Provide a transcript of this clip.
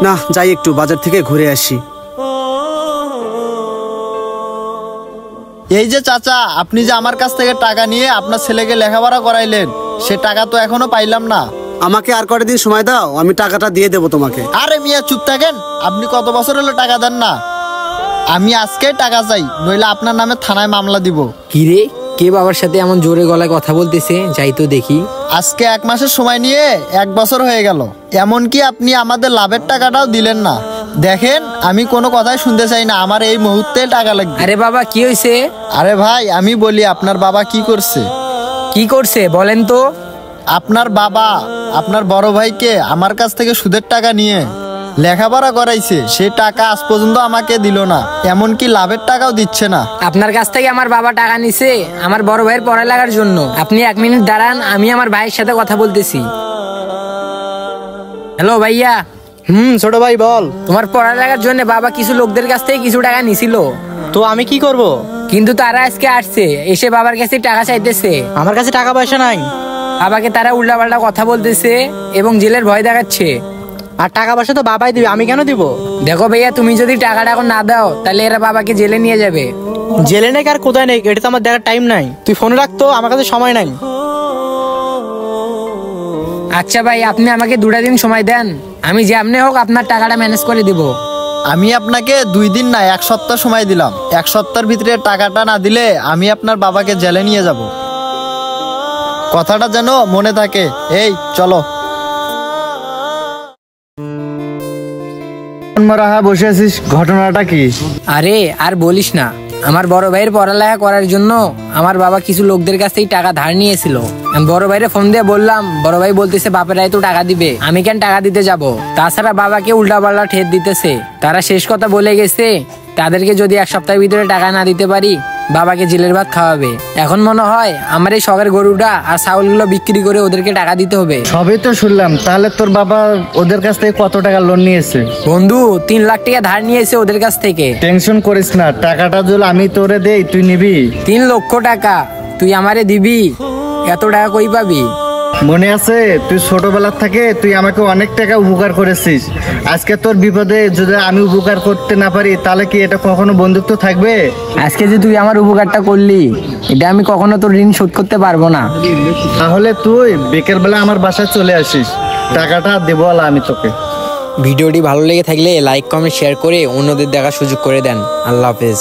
না, যাই একটু বাজার থেকে ঘুরে আসি। এই যে চাচা, আপনি যে আমার কাছ থেকে টাকা নিয়ে আপনার ছেলেকে লেখাপড়া করাইলেন, সে টাকা তো এখনো পাইলাম না। আমাকে আর কয়টা দিন সময় দাও, আমি টাকাটা দিয়ে দেবো তোমাকে। আরে মিয়া চুপ থাকেন, আপনি কত বছর হলো টাকা দেন না? আমি আজকে টাকা চাই, নইলে আপনার নামে থানায় মামলা দিব। কি রে, কে বাবার সাথে এমন জোরে গলায় কথা বলতেছে? যাই তো দেখি। আজকে 1 মাসের সময় নিয়ে 1 বছর হয়ে গেল, এমনকি আপনি আমাদের লাভের টাকাটাও দিলেন না। দেখেন, আমি কোনো কথাই শুনতে চাই না, আমার এই মুহূর্তে টাকা লাগবে। আরে বাবা, কি হয়েছে? আরে ভাই, আমি বলি, আপনার বাবা কি করছে? কি করছে বলেন তো? আপনার বাবা আপনার বড় ভাইকে আমার কাছ থেকে সুদের টাকা নিয়ে লেখাপড়া করাইছে, সে টাকা আজ পর্যন্ত আমাকে দিল না, এমনকি লাভের টাকাও দিচ্ছে না। আপনার কাছ থেকে আমার বাবা টাকা নিছে আমার বড় ভাইয়ের পড়ালেখার জন্য। আপনি 1 মিনিট দাঁড়ান, আমি আমার ভাইয়ের সাথে কথা বলতেছি। হ্যালো ভাইয়া। ছোট ভাই বল। তোমার পড়ালেখার জন্য বাবা কিছু লোকদের কাছ থেকে কিছু টাকা নিছিল, তো আমি কি করব? কিন্তু তারা আজকে আসছে, এসে বাবার কাছে টাকা চাইতেছে। আমার কাছে টাকা পয়সা নাই। বাবাকে তারা উল্টাপাল্টা কথা বলতেছে এবং জেলের ভয় দেখাচ্ছে। আর টাকা পয়সা তো বাবাই দিবে, আমি কেন দিব? দেখো ভাইয়া, তুমি যদি টাকাটা এখন না দাও তাহলে এরা বাবাকে জেলে নিয়ে যাবে। জেলে নেই আর কোথায় নেই এটা তো আমার দেখার টাইম নাই। তুই ফোনে রাখতো, আমার কাছে সময় নাই। আচ্ছা ভাই, আপনি আমাকে 2টা দিন সময় দেন, আমি যেমনি হোক আপনার টাকাটা ম্যানেজ করে দিব। আমি আপনাকে 2 দিন না 1 সপ্তাহ সময় দিলাম। 1 সপ্তাহের ভিতরে টাকাটা না দিলে আমি আপনার বাবাকে জেলে নিয়ে যাব। কথাটা যেন মনে থাকে। এই চলো। বসে আছিস, ঘটনাটা কি? আরে আর বলিস না, আমার বড় ভাইয়ের পড়ালেখা করার জন্য আমার বাবা কিছু লোকদের কাছ থেকে টাকা ধার নিয়েছিল। আমি বড় ভাইরে ফোন দিয়ে বললাম, বড় ভাই বলতেছে বাপেরাই তো টাকা দিবে, আমি কেন টাকা দিতে যাব? তাছাড়া বাবাকে উল্টাপাল্টা ঠেট দিতেছে। তারা শেষ কথা বলে গেছে, তাদেরকে যদি 1 সপ্তাহের ভিতরে টাকা না দিতে পারি বাবাকে জেলের ভাত খাওয়াবে। এখন মনে হয় আমার এই শখের গরুটা আর ছাগলগুলো বিক্রি করে ওদেরকে টাকা দিতে হবে। সবই তো শুনলাম, তাহলে তোর বাবা ওদের কাছ থেকে কত টাকা লোন নিয়েছে? বন্ধু, 3 লাখ টাকা ধার নিয়েছে ওদের কাছ থেকে। টেনশন করিস না, টাকাটা যদি আমি তোরে দেই তুই নিবি? 3 লক্ষ টাকা তুই আমারে দিবি? এত টাকা কই পাবি? মনে আছে, তুই ছোটবেলার থেকে তুই আমাকে অনেক টাকা উপকার করেছিস। আজকে তোর বিপদে যদি আমি উপকার করতে না পারি, তাহলে কি এটা কখনো বন্ধুত্ব থাকবে? আজকে যে তুই আমার উপকারটা করলি, এটা আমি কখনো তোর ঋণ শোধ করতে পারবো না। তাহলে তুই বিকেলবেলা আমার বাসায় চলে আসিস, টাকাটা দেবো আমি তোকে। ভিডিওটি ভালো লেগে থাকলে লাইক, কমেন্ট, শেয়ার করে অন্যদের দেখার সুযোগ করে দেন। আল্লাহ হাফেজ।